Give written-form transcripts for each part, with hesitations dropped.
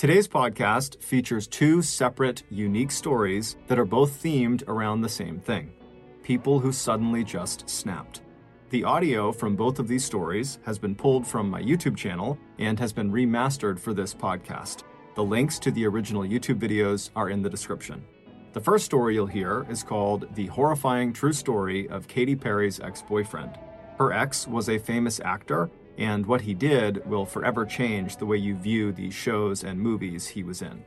Today's podcast features two separate, unique stories that are both themed around the same thing: people who suddenly just snapped. The audio from both of these stories has been pulled from my YouTube channel and has been remastered for this podcast. The links to the original YouTube videos are in the description. The first story you'll hear is called The Horrifying True Story of Katy Perry's Ex-Boyfriend. Her ex was a famous actor, and what he did will forever change the way you view the shows and movies he was in.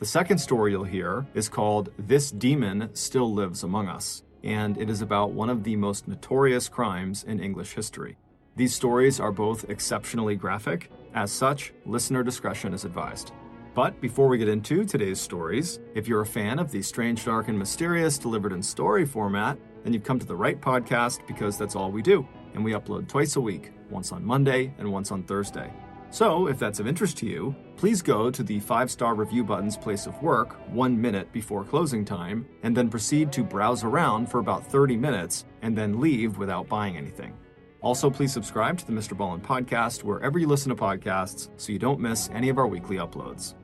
The second story you'll hear is called This Demon Still Lives Among Us, and it is about one of the most notorious crimes in English history. These stories are both exceptionally graphic. As such, listener discretion is advised. But before we get into today's stories, if you're a fan of the strange, dark, and mysterious delivered in story format, then you've come to the right podcast, because that's all we do. And we upload twice a week, once on Monday and once on Thursday. So if that's of interest to you, please go to the 5-star review button's place of work 1 minute before closing time, and then proceed to browse around for about 30 minutes and then leave without buying anything. Also, please subscribe to the MrBallen podcast wherever you listen to podcasts so you don't miss any of our weekly uploads.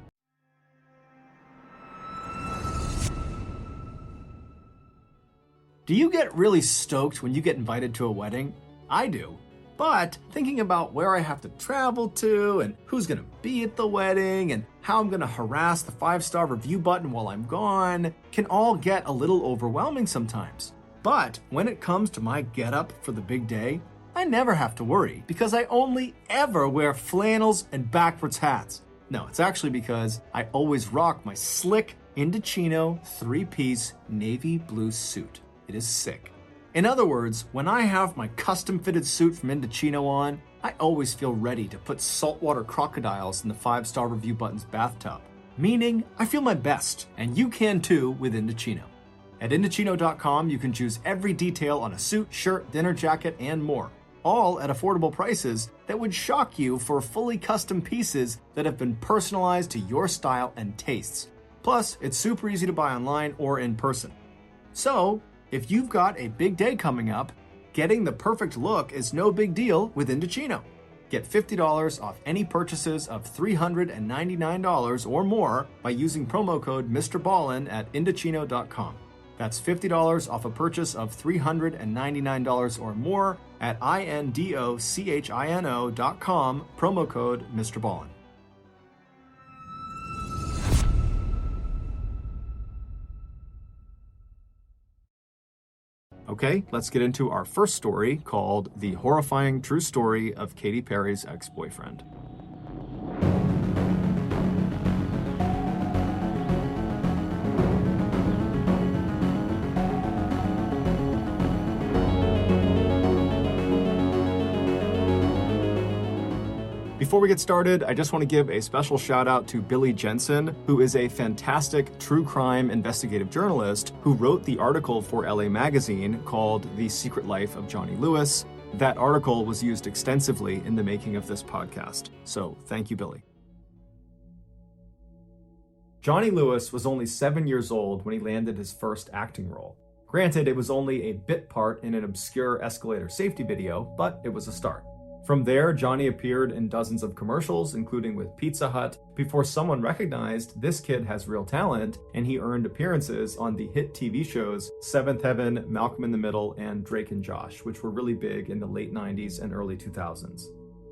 Do you get really stoked when you get invited to a wedding? I do. But thinking about where I have to travel to and who's going to be at the wedding and how I'm going to harass the 5-star review button while I'm gone can all get a little overwhelming sometimes. But when it comes to my getup for the big day, I never have to worry because I only ever wear flannels and backwards hats. No, it's actually because I always rock my slick Indochino 3-piece navy blue suit. It is sick. In other words, when I have my custom-fitted suit from Indochino on, I always feel ready to put saltwater crocodiles in the 5-star review button's bathtub. Meaning, I feel my best, and you can too with Indochino. At Indochino.com, you can choose every detail on a suit, shirt, dinner jacket, and more. All at affordable prices that would shock you for fully custom pieces that have been personalized to your style and tastes. Plus, it's super easy to buy online or in person. So, if you've got a big day coming up, getting the perfect look is no big deal with Indochino. Get $50 off any purchases of $399 or more by using promo code MrBallen at Indochino.com. That's $50 off a purchase of $399 or more at Indochino.com, promo code MrBallen. Okay, let's get into our first story called The Horrifying True Story of Katy Perry's Ex-Boyfriend. Before we get started, I just want to give a special shout out to Billy Jensen, who is a fantastic true crime investigative journalist who wrote the article for LA Magazine called The Secret Life of Johnny Lewis. That article was used extensively in the making of this podcast. So thank you, Billy. Johnny Lewis was only 7 years old when he landed his first acting role. Granted, it was only a bit part in an obscure escalator safety video, but it was a start. From there, Johnny appeared in dozens of commercials, including with Pizza Hut, before someone recognized this kid has real talent, and he earned appearances on the hit TV shows Seventh Heaven, Malcolm in the Middle, and Drake and Josh, which were really big in the late 90s and early 2000s.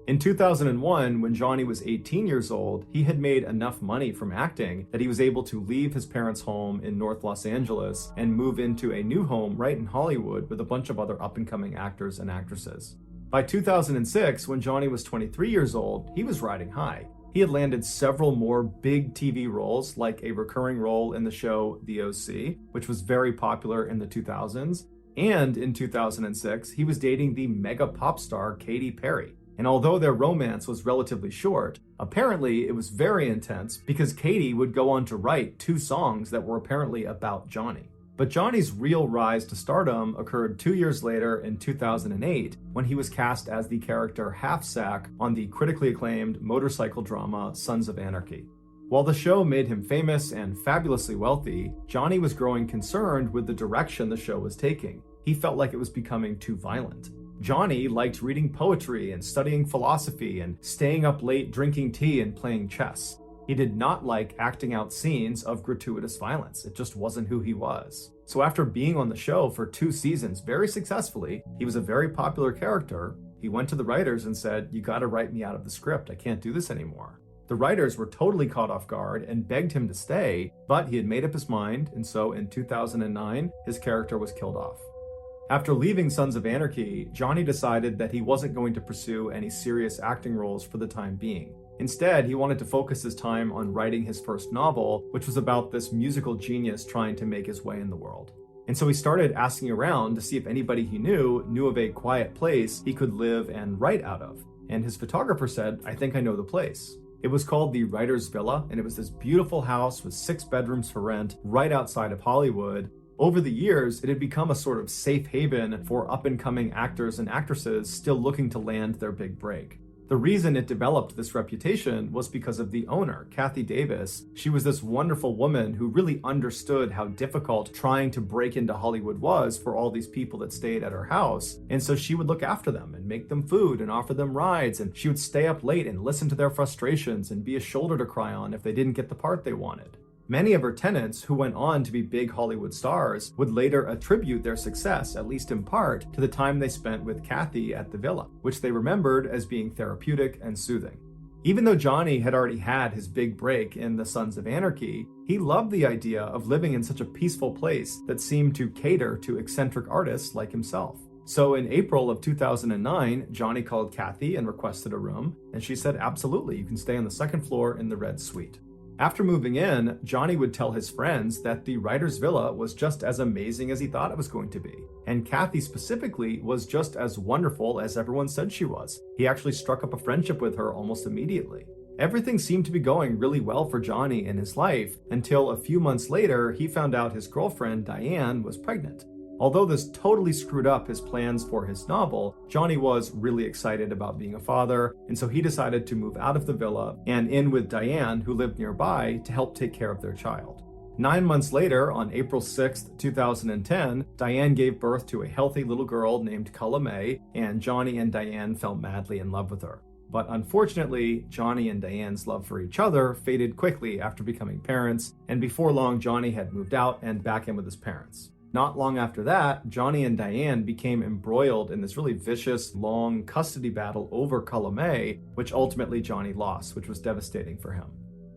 In 2001, when Johnny was 18 years old, he had made enough money from acting that he was able to leave his parents' home in North Los Angeles and move into a new home right in Hollywood with a bunch of other up-and-coming actors and actresses. By 2006, when Johnny was 23 years old, he was riding high. He had landed several more big TV roles, like a recurring role in the show The OC, which was very popular in the 2000s. And in 2006, he was dating the mega pop star Katy Perry. And although their romance was relatively short, apparently it was very intense because Katy would go on to write 2 songs that were apparently about Johnny. But Johnny's real rise to stardom occurred 2 years later in 2008 when he was cast as the character Half-Sack on the critically acclaimed motorcycle drama Sons of Anarchy. While the show made him famous and fabulously wealthy, Johnny was growing concerned with the direction the show was taking. He felt like it was becoming too violent. Johnny liked reading poetry and studying philosophy and staying up late drinking tea and playing chess. He did not like acting out scenes of gratuitous violence. It just wasn't who he was. So after being on the show for 2 seasons very successfully, he was a very popular character. He went to the writers and said, "You gotta write me out of the script. I can't do this anymore." The writers were totally caught off guard and begged him to stay, but he had made up his mind, and so in 2009, his character was killed off. After leaving Sons of Anarchy, Johnny decided that he wasn't going to pursue any serious acting roles for the time being. Instead, he wanted to focus his time on writing his first novel, which was about this musical genius trying to make his way in the world. And so he started asking around to see if anybody he knew of a quiet place he could live and write out of. And his photographer said, "I think I know the place." It was called the Writer's Villa, and it was this beautiful house with 6 bedrooms for rent right outside of Hollywood. Over the years, it had become a sort of safe haven for up-and-coming actors and actresses still looking to land their big break. The reason it developed this reputation was because of the owner, Kathy Davis. She was this wonderful woman who really understood how difficult trying to break into Hollywood was for all these people that stayed at her house. And so she would look after them and make them food and offer them rides. And she would stay up late and listen to their frustrations and be a shoulder to cry on if they didn't get the part they wanted. Many of her tenants, who went on to be big Hollywood stars, would later attribute their success, at least in part, to the time they spent with Kathy at the villa, which they remembered as being therapeutic and soothing. Even though Johnny had already had his big break in The Sons of Anarchy, he loved the idea of living in such a peaceful place that seemed to cater to eccentric artists like himself. So in April of 2009, Johnny called Kathy and requested a room, and she said, "Absolutely, you can stay on the 2nd floor in the Red Suite." After moving in, Johnny would tell his friends that the writer's villa was just as amazing as he thought it was going to be. And Kathy specifically was just as wonderful as everyone said she was. He actually struck up a friendship with her almost immediately. Everything seemed to be going really well for Johnny in his life until a few months later, he found out his girlfriend, Diane, was pregnant. Although this totally screwed up his plans for his novel, Johnny was really excited about being a father, and so he decided to move out of the villa and in with Diane, who lived nearby, to help take care of their child. 9 months later, on April 6, 2010, Diane gave birth to a healthy little girl named Culla May, and Johnny and Diane fell madly in love with her. But unfortunately, Johnny and Diane's love for each other faded quickly after becoming parents, and before long, Johnny had moved out and back in with his parents. Not long after that, Johnny and Diane became embroiled in this really vicious, long custody battle over Culla May, which ultimately Johnny lost, which was devastating for him.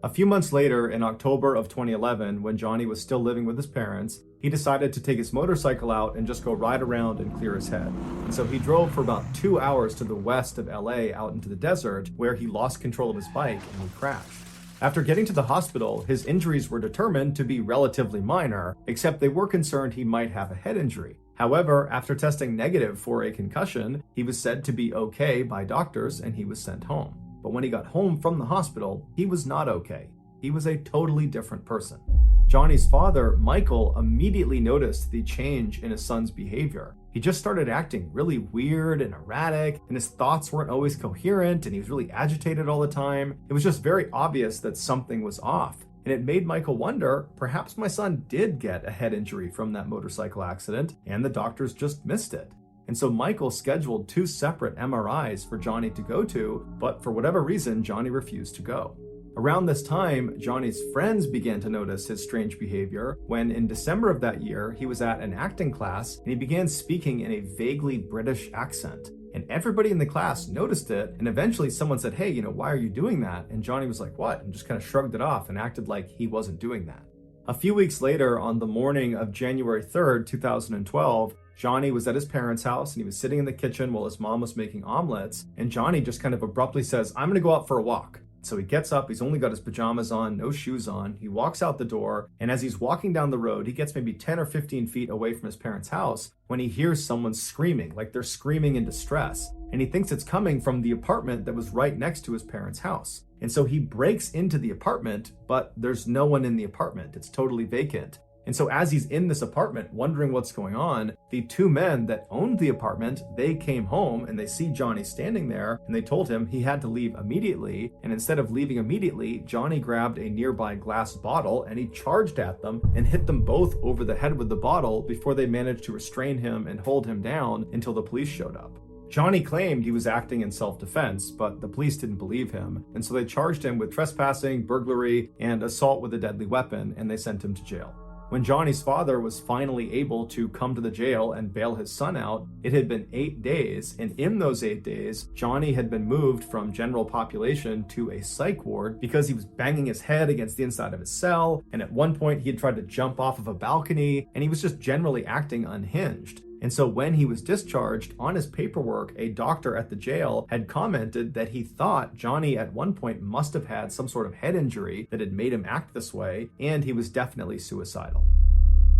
A few months later, in October of 2011, when Johnny was still living with his parents, he decided to take his motorcycle out and just go ride around and clear his head. And so he drove for about 2 hours to the west of LA out into the desert, where he lost control of his bike and he crashed. After getting to the hospital, his injuries were determined to be relatively minor, except they were concerned he might have a head injury. However, after testing negative for a concussion, he was said to be okay by doctors and he was sent home. But when he got home from the hospital, he was not okay. He was a totally different person. Johnny's father, Michael, immediately noticed the change in his son's behavior. He just started acting really weird and erratic, and his thoughts weren't always coherent, and he was really agitated all the time. It was just very obvious that something was off. And it made Michael wonder, perhaps my son did get a head injury from that motorcycle accident, and the doctors just missed it. And so Michael scheduled 2 separate MRIs for Johnny to go to, but for whatever reason, Johnny refused to go. Around this time, Johnny's friends began to notice his strange behavior when in December of that year, he was at an acting class and he began speaking in a vaguely British accent. And everybody in the class noticed it, and eventually someone said, "Hey, why are you doing that?" And Johnny was like, "What?" and just kind of shrugged it off and acted like he wasn't doing that. A few weeks later, on the morning of January 3rd, 2012, Johnny was at his parents' house and he was sitting in the kitchen while his mom was making omelets, and Johnny just kind of abruptly says, "I'm gonna go out for a walk." So he gets up, he's only got his pajamas on, no shoes on, he walks out the door, and as he's walking down the road, he gets maybe 10 or 15 feet away from his parents' house when he hears someone screaming, like they're screaming in distress, and he thinks it's coming from the apartment that was right next to his parents' house. And so he breaks into the apartment, but there's no one in the apartment, it's totally vacant. And so as he's in this apartment, wondering what's going on, the 2 men that owned the apartment, they came home and they see Johnny standing there, and they told him he had to leave immediately. And instead of leaving immediately, Johnny grabbed a nearby glass bottle and he charged at them and hit them both over the head with the bottle before they managed to restrain him and hold him down until the police showed up. Johnny claimed he was acting in self-defense, but the police didn't believe him, and so they charged him with trespassing, burglary, and assault with a deadly weapon, and they sent him to jail. When Johnny's father was finally able to come to the jail and bail his son out, it had been 8 days, and in those 8 days, Johnny had been moved from general population to a psych ward because he was banging his head against the inside of his cell, and at one point he had tried to jump off of a balcony, and he was just generally acting unhinged. And so when he was discharged, on his paperwork, a doctor at the jail had commented that he thought Johnny at one point must have had some sort of head injury that had made him act this way, and he was definitely suicidal.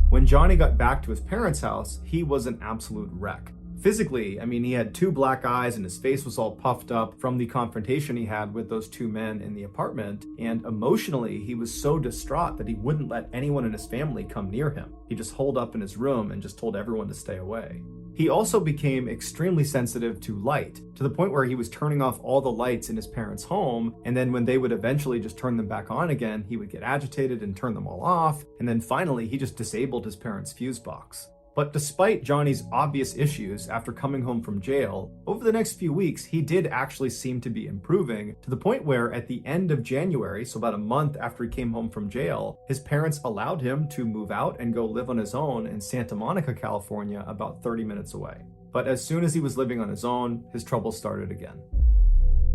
When Johnny got back to his parents' house, he was an absolute wreck. Physically, he had 2 black eyes and his face was all puffed up from the confrontation he had with those 2 men in the apartment. And emotionally, he was so distraught that he wouldn't let anyone in his family come near him. He just holed up in his room and just told everyone to stay away. He also became extremely sensitive to light, to the point where he was turning off all the lights in his parents' home, and then when they would eventually just turn them back on again, he would get agitated and turn them all off, and then finally he just disabled his parents' fuse box. But despite Johnny's obvious issues after coming home from jail, over the next few weeks, he did actually seem to be improving, to the point where at the end of January, so about a month after he came home from jail, his parents allowed him to move out and go live on his own in Santa Monica, California, about 30 minutes away. But as soon as he was living on his own, his troubles started again.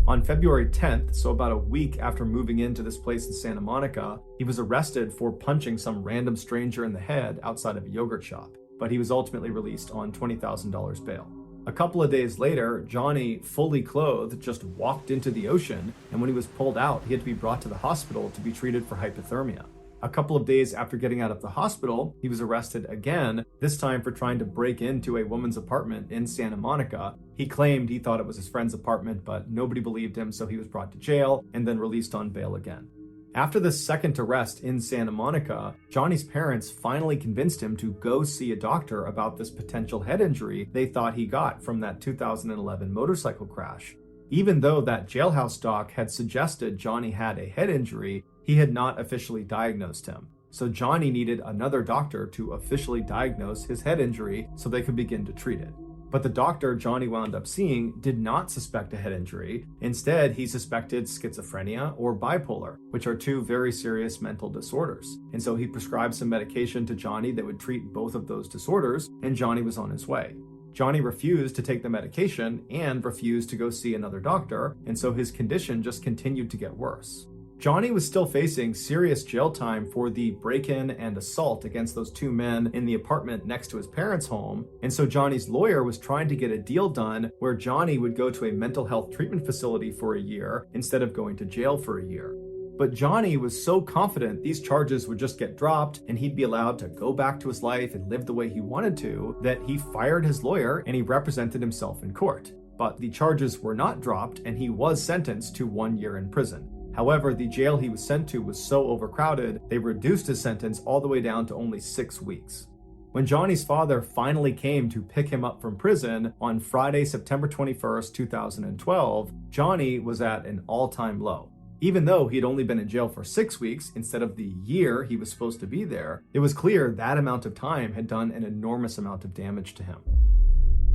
On February 10th, so about a week after moving into this place in Santa Monica, he was arrested for punching some random stranger in the head outside of a yogurt shop. But he was ultimately released on $20,000 bail. A couple of days later, Johnny, fully clothed, just walked into the ocean, and when he was pulled out, he had to be brought to the hospital to be treated for hypothermia. A couple of days after getting out of the hospital, he was arrested again, this time for trying to break into a woman's apartment in Santa Monica. He claimed he thought it was his friend's apartment, but nobody believed him, so he was brought to jail and then released on bail again. After this second arrest in Santa Monica, Johnny's parents finally convinced him to go see a doctor about this potential head injury they thought he got from that 2011 motorcycle crash. Even though that jailhouse doc had suggested Johnny had a head injury, he had not officially diagnosed him. So Johnny needed another doctor to officially diagnose his head injury so they could begin to treat it. But the doctor Johnny wound up seeing did not suspect a head injury. Instead, he suspected schizophrenia or bipolar, which are 2 very serious mental disorders. And so he prescribed some medication to Johnny that would treat both of those disorders, and Johnny was on his way. Johnny refused to take the medication and refused to go see another doctor, and so his condition just continued to get worse. Johnny was still facing serious jail time for the break-in and assault against those 2 men in the apartment next to his parents' home, and so Johnny's lawyer was trying to get a deal done where Johnny would go to a mental health treatment facility for a year instead of going to jail for a year. But Johnny was so confident these charges would just get dropped and he'd be allowed to go back to his life and live the way he wanted to, that he fired his lawyer and he represented himself in court. But the charges were not dropped and he was sentenced to 1 year in prison. However, the jail he was sent to was so overcrowded, they reduced his sentence all the way down to only 6 weeks. When Johnny's father finally came to pick him up from prison on Friday, September 21st, 2012, Johnny was at an all-time low. Even though he had only been in jail for 6 weeks instead of the year he was supposed to be there, it was clear that amount of time had done an enormous amount of damage to him.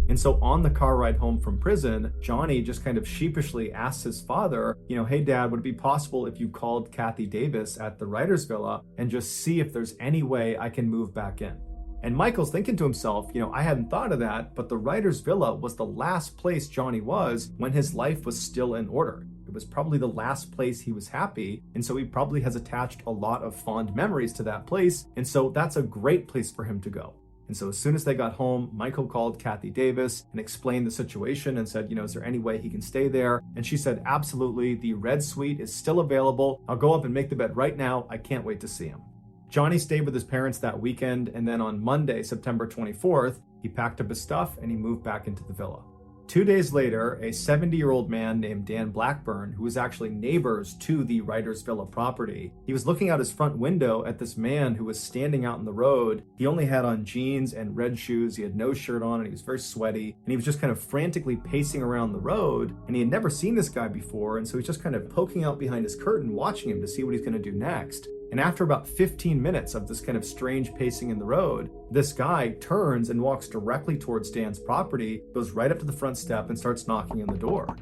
And so on the car ride home from prison, Johnny just kind of sheepishly asked his father, hey dad, would it be possible if you called Kathy Davis at the writer's villa and just see if there's any way I can move back in? And Michael's thinking to himself, I hadn't thought of that, but the writer's villa was the last place Johnny was when his life was still in order. It was probably the last place he was happy, and so he probably has attached a lot of fond memories to that place, and so that's a great place for him to go. And so as soon as they got home, Michael called Kathy Davis and explained the situation and said, is there any way he can stay there? And she said, absolutely, the red suite is still available. I'll go up and make the bed right now. I can't wait to see him. Johnny stayed with his parents that weekend, and then on Monday, September 24th, he packed up his stuff and he moved back into the villa. 2 days later, a 70-year-old man named Dan Blackburn, who was actually neighbors to the writer's villa property, he was looking out his front window at this man who was standing out in the road. He only had on jeans and red shoes, he had no shirt on, and he was very sweaty, and he was just kind of frantically pacing around the road, and he had never seen this guy before, and so he's just kind of poking out behind his curtain watching him to see what he's going to do next. And after about 15 minutes of this kind of strange pacing in the road, this guy turns and walks directly towards Dan's property, goes right up to the front step and starts knocking on the door.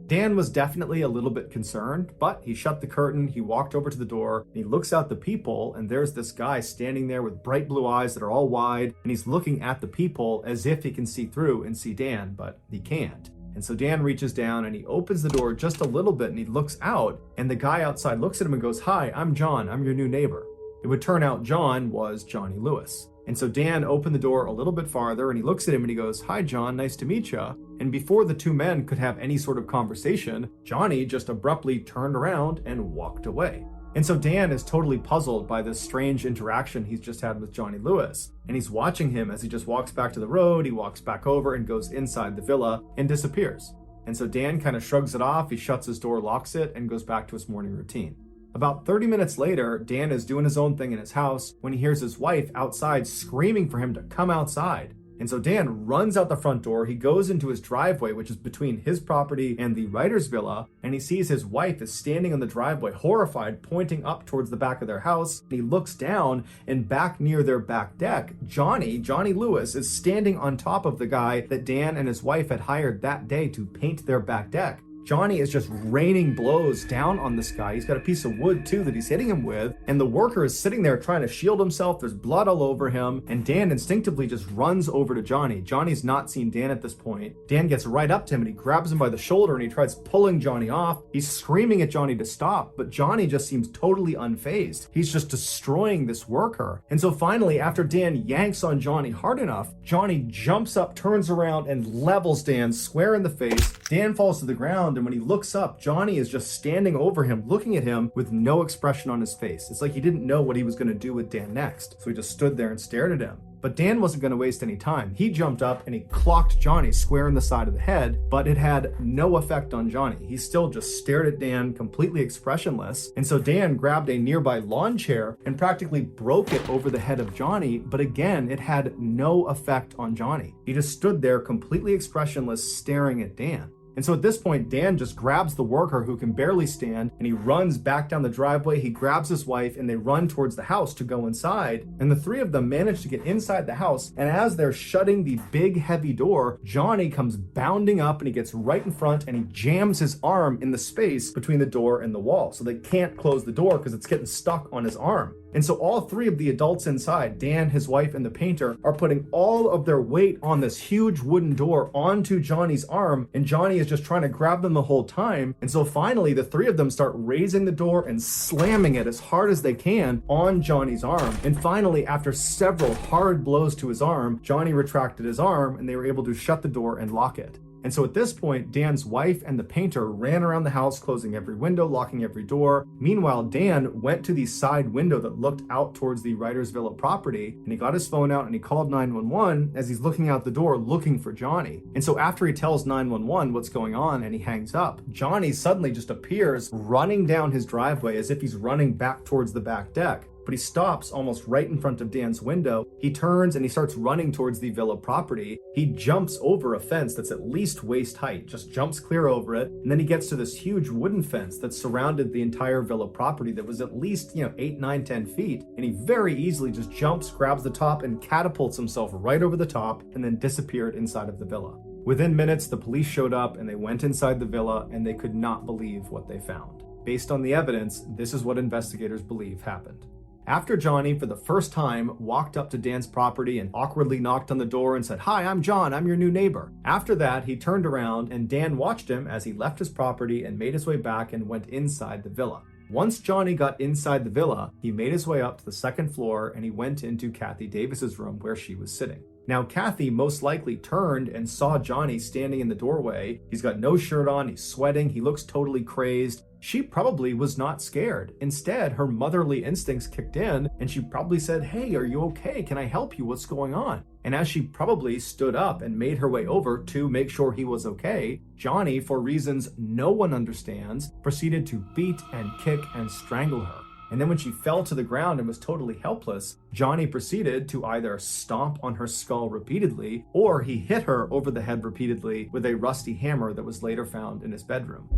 Dan was definitely a little bit concerned, but he shut the curtain, he walked over to the door, and he looks out the people, and there's this guy standing there with bright blue eyes that are all wide, and he's looking at the people as if he can see through and see Dan, but he can't. And so Dan reaches down and he opens the door just a little bit and he looks out, and the guy outside looks at him and goes, "Hi, I'm John, I'm your new neighbor." It would turn out John was Johnny Lewis. And so Dan opened the door a little bit farther and he looks at him and he goes, "Hi, John, nice to meet you." And before the two men could have any sort of conversation, Johnny just abruptly turned around and walked away. And so Dan is totally puzzled by this strange interaction he's just had with Johnny Lewis. And he's watching him as he just walks back to the road, he walks back over and goes inside the villa and disappears. And so Dan kind of shrugs it off, he shuts his door, locks it, and goes back to his morning routine. About 30 minutes later, Dan is doing his own thing in his house when he hears his wife outside screaming for him to come outside. And so Dan runs out the front door, he goes into his driveway, which is between his property and the writer's villa, and he sees his wife is standing on the driveway, horrified, pointing up towards the back of their house. And he looks down, and back near their back deck, Johnny Lewis, is standing on top of the guy that Dan and his wife had hired that day to paint their back deck. Johnny is just raining blows down on this guy. He's got a piece of wood too that he's hitting him with, and the worker is sitting there trying to shield himself. There's blood all over him, and Dan instinctively just runs over to Johnny. Johnny's not seen Dan at this point. Dan gets right up to him and he grabs him by the shoulder and he tries pulling Johnny off. He's screaming at Johnny to stop, but Johnny just seems totally unfazed. He's just destroying this worker. And so finally, after Dan yanks on Johnny hard enough, Johnny jumps up, turns around, and levels Dan square in the face. Dan falls to the ground, and when he looks up, Johnny is just standing over him, looking at him with no expression on his face. It's like he didn't know what he was going to do with Dan next, so he just stood there and stared at him. But Dan wasn't going to waste any time. He jumped up and he clocked Johnny square in the side of the head, but it had no effect on Johnny. He still just stared at Dan, completely expressionless. And so Dan grabbed a nearby lawn chair and practically broke it over the head of Johnny, but again, it had no effect on Johnny. He just stood there completely expressionless, staring at Dan. And so at this point, Dan just grabs the worker who can barely stand and he runs back down the driveway. He grabs his wife and they run towards the house to go inside. And the three of them manage to get inside the house. And as they're shutting the big heavy door, Johnny comes bounding up and he gets right in front and he jams his arm in the space between the door and the wall. So they can't close the door because it's getting stuck on his arm. And so all three of the adults inside, Dan, his wife, and the painter, are putting all of their weight on this huge wooden door onto Johnny's arm, and Johnny is just trying to grab them the whole time. And so finally, the three of them start raising the door and slamming it as hard as they can on Johnny's arm. And finally, after several hard blows to his arm, Johnny retracted his arm, and they were able to shut the door and lock it. And so at this point, Dan's wife and the painter ran around the house, closing every window, locking every door. Meanwhile, Dan went to the side window that looked out towards the writer's villa property, and he got his phone out and he called 911 as he's looking out the door looking for Johnny. And so after he tells 911 what's going on and he hangs up, Johnny suddenly just appears running down his driveway as if he's running back towards the back deck. But he stops almost right in front of Dan's window. He turns and he starts running towards the villa property. He jumps over a fence that's at least waist height, just jumps clear over it. And then he gets to this huge wooden fence that surrounded the entire villa property that was at least, 8, 9, 10 feet. And he very easily just jumps, grabs the top, and catapults himself right over the top and then disappeared inside of the villa. Within minutes, the police showed up and they went inside the villa and they could not believe what they found. Based on the evidence, this is what investigators believe happened. After Johnny, for the first time, walked up to Dan's property and awkwardly knocked on the door and said, "Hi, I'm John, I'm your new neighbor." After that, he turned around and Dan watched him as he left his property and made his way back and went inside the villa. Once Johnny got inside the villa, he made his way up to the second floor and he went into Kathy Davis's room where she was sitting. Now, Kathy most likely turned and saw Johnny standing in the doorway. He's got no shirt on, he's sweating, he looks totally crazed. She probably was not scared. Instead, her motherly instincts kicked in and she probably said, "Hey, are you okay? Can I help you? What's going on?" And as she probably stood up and made her way over to make sure he was okay, Johnny, for reasons no one understands, proceeded to beat and kick and strangle her. And then when she fell to the ground and was totally helpless, Johnny proceeded to either stomp on her skull repeatedly, or he hit her over the head repeatedly with a rusty hammer that was later found in his bedroom.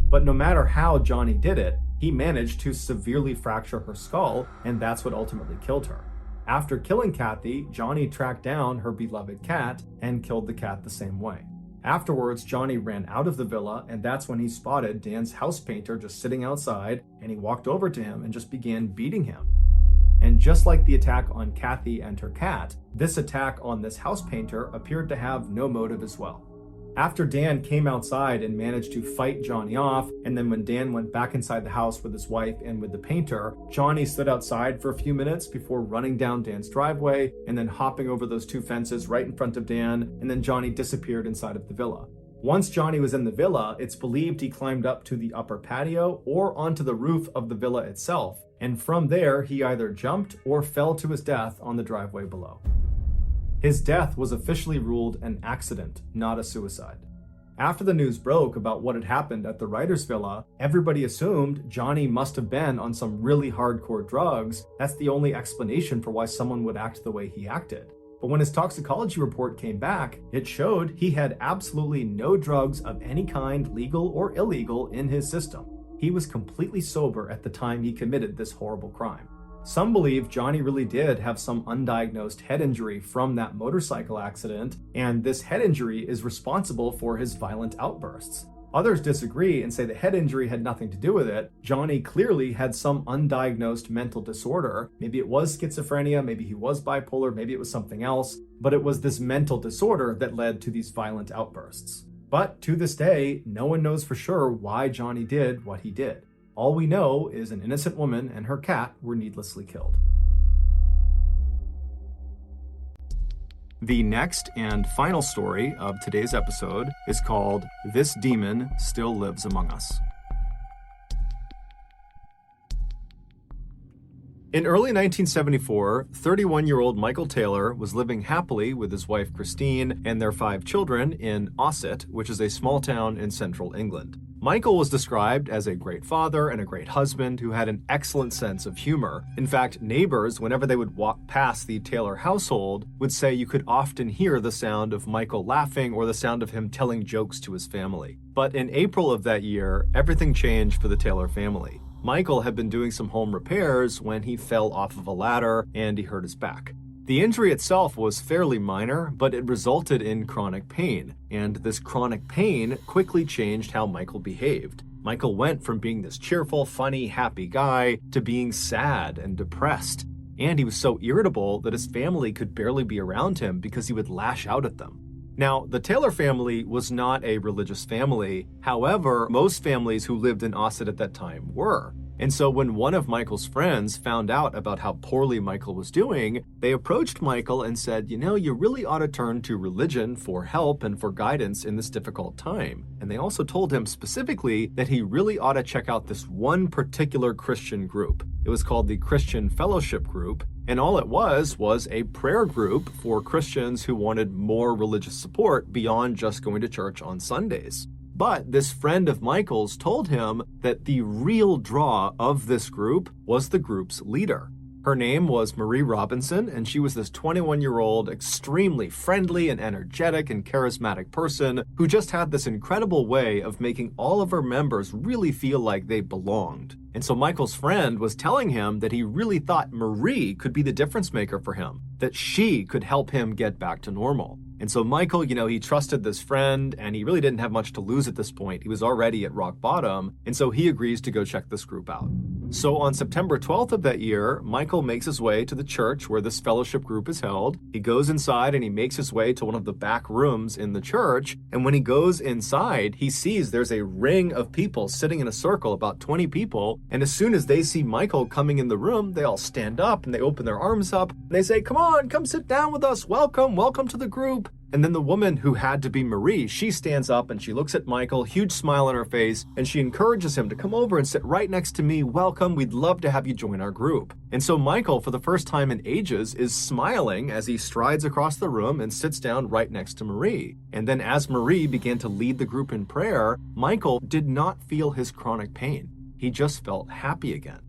But no matter how Johnny did it, He managed to severely fracture her skull, and that's what ultimately killed her. After killing Kathy, Johnny tracked down her beloved cat and killed the cat the same way. Afterwards, Johnny ran out of the villa, and that's when he spotted Dan's house painter just sitting outside, and he walked over to him and just began beating him. And just like the attack on Kathy and her cat, this attack on this house painter appeared to have no motive as well. After Dan came outside and managed to fight Johnny off, and then when Dan went back inside the house with his wife and with the painter, Johnny stood outside for a few minutes before running down Dan's driveway and then hopping over those two fences right in front of Dan, and then Johnny disappeared inside of the villa. Once Johnny was in the villa, it's believed he climbed up to the upper patio or onto the roof of the villa itself, and from there he either jumped or fell to his death on the driveway below. His death was officially ruled an accident, not a suicide. After the news broke about what had happened at the writer's villa, everybody assumed Johnny must have been on some really hardcore drugs. That's the only explanation for why someone would act the way he acted. But when his toxicology report came back, it showed he had absolutely no drugs of any kind, legal or illegal, in his system. He was completely sober at the time he committed this horrible crime. Some believe Johnny really did have some undiagnosed head injury from that motorcycle accident, and this head injury is responsible for his violent outbursts. Others disagree and say the head injury had nothing to do with it. Johnny clearly had some undiagnosed mental disorder. Maybe it was schizophrenia, maybe he was bipolar, maybe it was something else, but it was this mental disorder that led to these violent outbursts. But to this day, no one knows for sure why Johnny did what he did. All we know is an innocent woman and her cat were needlessly killed. The next and final story of today's episode is called "This Demon Still Lives Among Us." In early 1974, 31-year-old Michael Taylor was living happily with his wife Christine and their 5 children in Ossett, which is a small town in central England. Michael was described as a great father and a great husband who had an excellent sense of humor. In fact, neighbors, whenever they would walk past the Taylor household, would say you could often hear the sound of Michael laughing or the sound of him telling jokes to his family. But in April of that year, everything changed for the Taylor family. Michael had been doing some home repairs when he fell off of a ladder and he hurt his back. The injury itself was fairly minor, but it resulted in chronic pain, and this chronic pain quickly changed how Michael behaved. Michael went from being this cheerful, funny, happy guy to being sad and depressed, and he was so irritable that his family could barely be around him because he would lash out at them. Now, the Taylor family was not a religious family. However, most families who lived in Ossett at that time were. And so when one of Michael's friends found out about how poorly Michael was doing, they approached Michael and said, you really ought to turn to religion for help and for guidance in this difficult time. And they also told him specifically that he really ought to check out this one particular Christian group. It was called the Christian Fellowship Group, and all it was a prayer group for Christians who wanted more religious support beyond just going to church on Sundays. But this friend of Michael's told him that the real draw of this group was the group's leader. Her name was Marie Robinson, and she was this 21-year-old, extremely friendly and energetic and charismatic person who just had this incredible way of making all of her members really feel like they belonged. And so Michael's friend was telling him that he really thought Marie could be the difference maker for him, that she could help him get back to normal. And so Michael, he trusted this friend, and he really didn't have much to lose at this point. He was already at rock bottom, and so he agrees to go check this group out. So on September 12th of that year, Michael makes his way to the church where this fellowship group is held. He goes inside and he makes his way to one of the back rooms in the church. And when he goes inside, he sees there's a ring of people sitting in a circle, about 20 people. And as soon as they see Michael coming in the room, they all stand up and they open their arms up and they say, "Come on, come sit down with us. Welcome to the group." And then the woman who had to be Marie, she stands up and she looks at Michael, huge smile on her face, and she encourages him to come over and sit right next to me. "Welcome, we'd love to have you join our group." And so Michael, for the first time in ages, is smiling as he strides across the room and sits down right next to Marie. And then as Marie began to lead the group in prayer, Michael did not feel his chronic pain. He just felt happy again.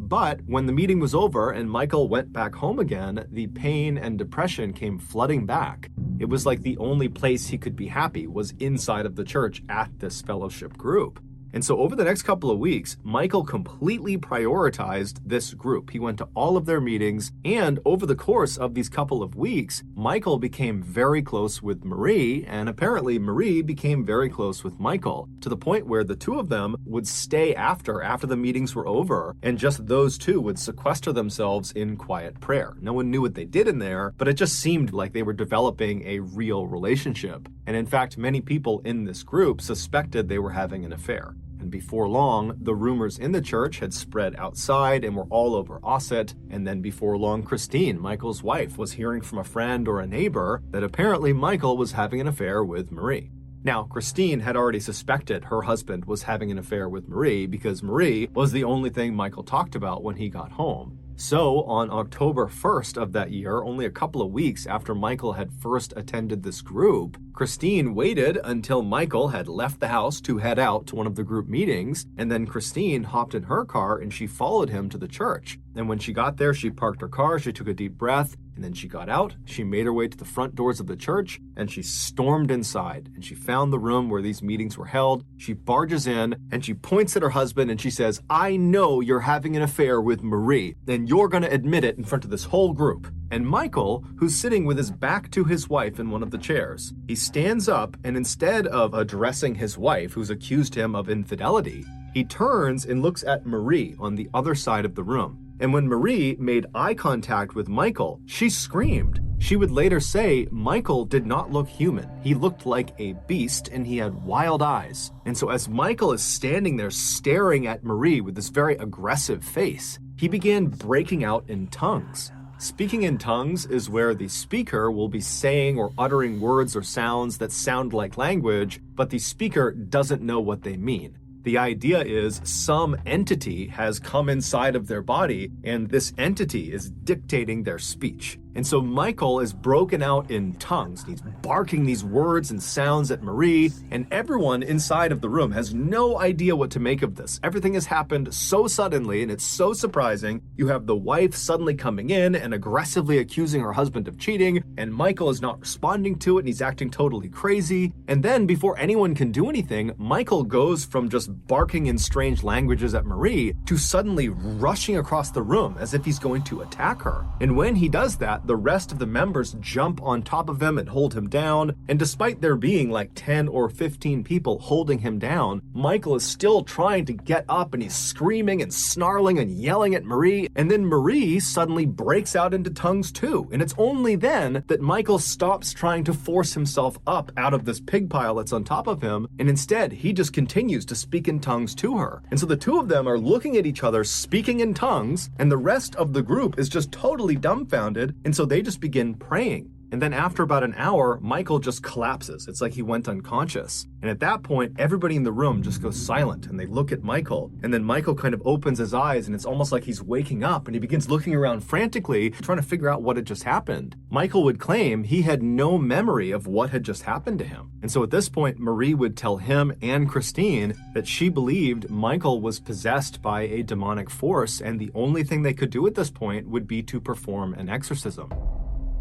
But when the meeting was over and Michael went back home again, the pain and depression came flooding back. It was like the only place he could be happy was inside of the church at this fellowship group. And so over the next couple of weeks, Michael completely prioritized this group. He went to all of their meetings, and over the course of these couple of weeks, Michael became very close with Marie, and apparently Marie became very close with Michael, to the point where the two of them would stay after the meetings were over, and just those two would sequester themselves in quiet prayer. No one knew what they did in there, but it just seemed like they were developing a real relationship. And in fact, many people in this group suspected they were having an affair. And before long, the rumors in the church had spread outside and were all over Osset. And then before long, Christine, Michael's wife, was hearing from a friend or a neighbor that apparently Michael was having an affair with Marie. Now, Christine had already suspected her husband was having an affair with Marie because Marie was the only thing Michael talked about when he got home. So, on October 1st of that year, only a couple of weeks after Michael had first attended this group, Christine waited until Michael had left the house to head out to one of the group meetings, and then Christine hopped in her car and she followed him to the church. And when she got there, she parked her car, she took a deep breath, and then she got out, she made her way to the front doors of the church, and she stormed inside, and she found the room where these meetings were held. She barges in, and she points at her husband, and she says, "I know you're having an affair with Marie, and you're gonna admit it in front of this whole group." And Michael, who's sitting with his back to his wife in one of the chairs, he stands up, and instead of addressing his wife, who's accused him of infidelity, he turns and looks at Marie on the other side of the room. And when Marie made eye contact with Michael, she screamed. She would later say Michael did not look human. He looked like a beast and he had wild eyes. And so as Michael is standing there staring at Marie with this very aggressive face, he began breaking out in tongues. Speaking in tongues is where the speaker will be saying or uttering words or sounds that sound like language, but the speaker doesn't know what they mean. The idea is some entity has come inside of their body, and this entity is dictating their speech. And so Michael is broken out in tongues. He's barking these words and sounds at Marie, and everyone inside of the room has no idea what to make of this. Everything has happened so suddenly, and it's so surprising. You have the wife suddenly coming in and aggressively accusing her husband of cheating, and Michael is not responding to it, and he's acting totally crazy. And then, before anyone can do anything, Michael goes from just barking in strange languages at Marie to suddenly rushing across the room as if he's going to attack her. And when he does that, the rest of the members jump on top of him and hold him down. And despite there being like 10 or 15 people holding him down, Michael is still trying to get up, and he's screaming and snarling and yelling at Marie. And then Marie suddenly breaks out into tongues too. And it's only then that Michael stops trying to force himself up out of this pig pile that's on top of him. And instead, he just continues to speak in tongues to her. And so the two of them are looking at each other, speaking in tongues, and the rest of the group is just totally dumbfounded. And so they just begin praying. And then after about an hour, Michael just collapses. It's like he went unconscious. And at that point, everybody in the room just goes silent and they look at Michael. And then Michael kind of opens his eyes and it's almost like he's waking up, and he begins looking around frantically, trying to figure out what had just happened. Michael would claim he had no memory of what had just happened to him. And so at this point, Marie would tell him and Christine that she believed Michael was possessed by a demonic force, and the only thing they could do at this point would be to perform an exorcism.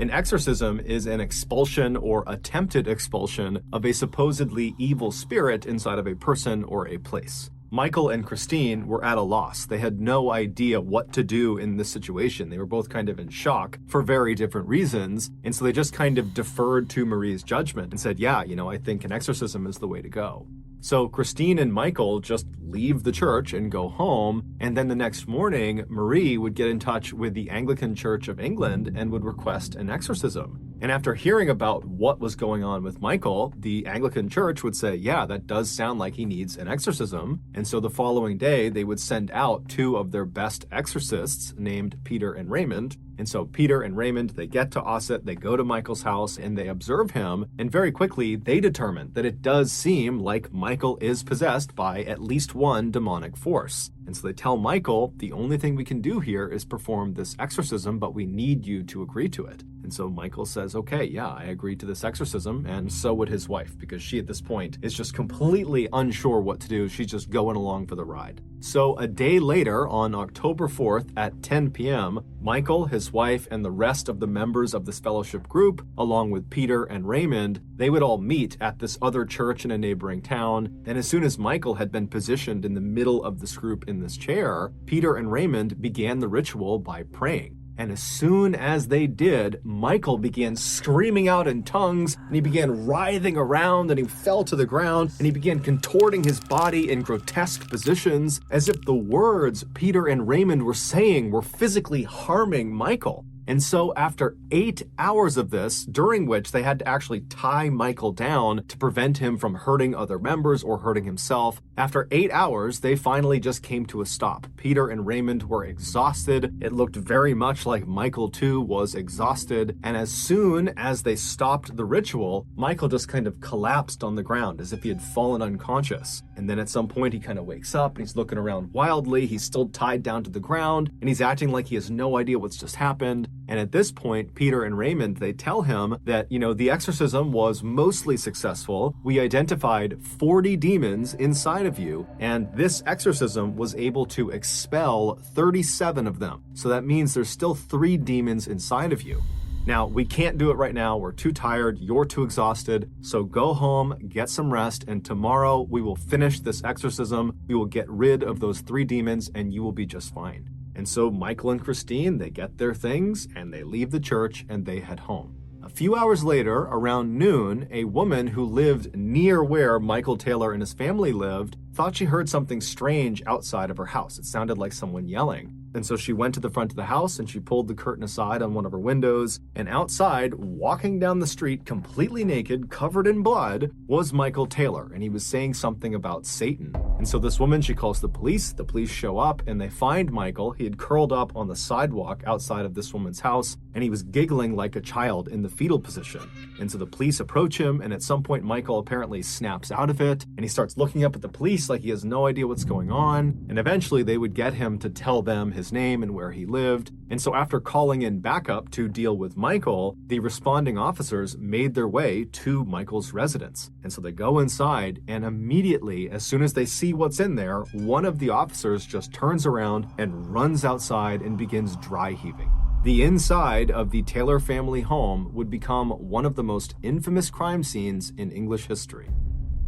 An exorcism is an expulsion or attempted expulsion of a supposedly evil spirit inside of a person or a place. Michael and Christine were at a loss. They had no idea what to do in this situation. They were both kind of in shock for very different reasons. And so they just kind of deferred to Marie's judgment and said, yeah, I think an exorcism is the way to go. So Christine and Michael just leave the church and go home, and then the next morning, Marie would get in touch with the Anglican Church of England and would request an exorcism. And after hearing about what was going on with Michael, the Anglican Church would say, yeah, that does sound like he needs an exorcism. And so the following day, they would send out two of their best exorcists named Peter and Raymond. And so Peter and Raymond, they get to Osset, they go to Michael's house, and they observe him. And very quickly, they determine that it does seem like Michael is possessed by at least one demonic force. And so they tell Michael, the only thing we can do here is perform this exorcism, but we need you to agree to it. And And so Michael says, okay, yeah, I agreed to this exorcism, and so would his wife, because she at this point is just completely unsure what to do. She's just going along for the ride. So a day later, on October 4th at 10 p.m., Michael, his wife, and the rest of the members of this fellowship group, along with Peter and Raymond, they would all meet at this other church in a neighboring town. And as soon as Michael had been positioned in the middle of this group in this chair, Peter and Raymond began the ritual by praying. And as soon as they did, Michael began screaming out in tongues, and he began writhing around, and he fell to the ground, and he began contorting his body in grotesque positions, as if the words Peter and Raymond were saying were physically harming Michael. And so after 8 hours of this, during which they had to actually tie Michael down to prevent him from hurting other members or hurting himself, after 8 hours, they finally just came to a stop. Peter and Raymond were exhausted. It looked very much like Michael too was exhausted. And as soon as they stopped the ritual, Michael just kind of collapsed on the ground as if he had fallen unconscious. And then at some point he kind of wakes up and he's looking around wildly. He's still tied down to the ground and he's acting like he has no idea what's just happened. And at this point, Peter and Raymond, they tell him that, the exorcism was mostly successful. We identified 40 demons inside of you, and this exorcism was able to expel 37 of them. So that means there's still 3 demons inside of you. Now, we can't do it right now. We're too tired. You're too exhausted. So go home, get some rest, and tomorrow we will finish this exorcism. We will get rid of those 3 demons, and you will be just fine. And so Michael and Christine, they get their things and they leave the church and they head home. A few hours later, around noon, a woman who lived near where Michael Taylor and his family lived thought she heard something strange outside of her house. It sounded like someone yelling. And so she went to the front of the house and she pulled the curtain aside on one of her windows. And outside, walking down the street completely naked, covered in blood, was Michael Taylor. And he was saying something about Satan. And so this woman, she calls the police. The police show up and they find Michael. He had curled up on the sidewalk outside of this woman's house. And he was giggling like a child in the fetal position. And so the police approach him. And at some point, Michael apparently snaps out of it. And he starts looking up at the police like he has no idea what's going on. And eventually they would get him to tell them his name and where he lived. And so after calling in backup to deal with Michael, the responding officers made their way to Michael's residence. And so they go inside, and immediately, as soon as they see what's in there, one of the officers just turns around and runs outside and begins dry heaving. The inside of the Taylor family home would become one of the most infamous crime scenes in English history.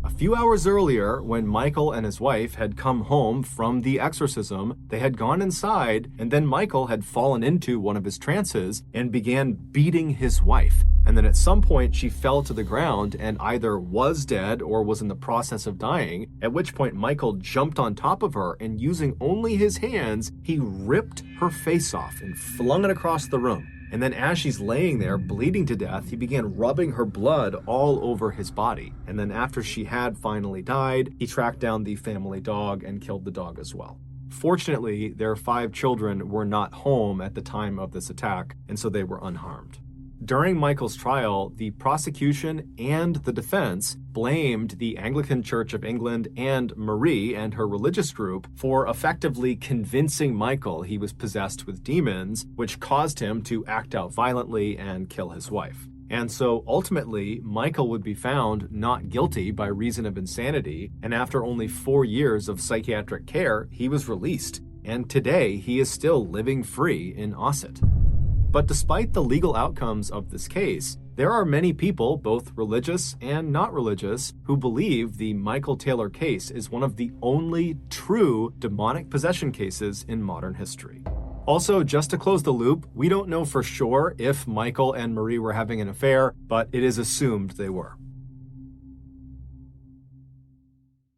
A few hours earlier, when Michael and his wife had come home from the exorcism, they had gone inside, and then Michael had fallen into one of his trances and began beating his wife. And then at some point, she fell to the ground and either was dead or was in the process of dying, at which point Michael jumped on top of her, and using only his hands, he ripped her face off and flung it across the room. And then as she's laying there bleeding to death, he began rubbing her blood all over his body. And then after she had finally died, he tracked down the family dog and killed the dog as well. Fortunately, their 5 children were not home at the time of this attack, and so they were unharmed. During Michael's trial, the prosecution and the defense blamed the Anglican Church of England and Marie and her religious group for effectively convincing Michael he was possessed with demons, which caused him to act out violently and kill his wife. And so ultimately, Michael would be found not guilty by reason of insanity, and after only 4 years of psychiatric care, he was released. And today, he is still living free in Ossett. But despite the legal outcomes of this case, there are many people, both religious and not religious, who believe the Michael Taylor case is one of the only true demonic possession cases in modern history. Also, just to close the loop, we don't know for sure if Michael and Marie were having an affair, but it is assumed they were.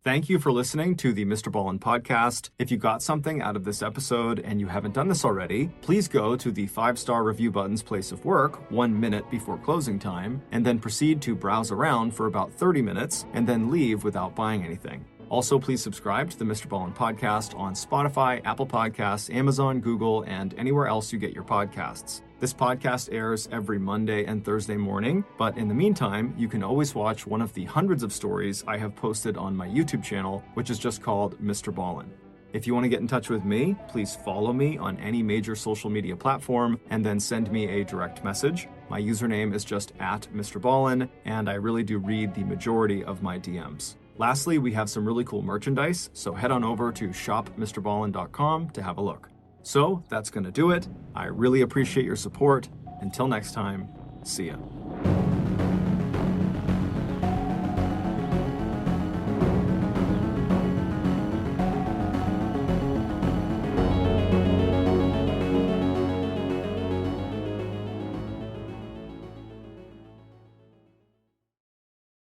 Thank you for listening to the MrBallen podcast. If you got something out of this episode and you haven't done this already, please go to the 5-star review button's place of work 1 minute before closing time, and then proceed to browse around for about 30 minutes and then leave without buying anything. Also, please subscribe to the MrBallen podcast on Spotify, Apple Podcasts, Amazon, Google, and anywhere else you get your podcasts. This podcast airs every Monday and Thursday morning, but in the meantime, you can always watch one of the hundreds of stories I have posted on my YouTube channel, which is just called MrBallen. If you want to get in touch with me, please follow me on any major social media platform and then send me a direct message. My username is just @MrBallen, and I really do read the majority of my DMs. Lastly, we have some really cool merchandise, so head on over to shopmrballen.com to have a look. So that's going to do it. I really appreciate your support. Until next time, see ya.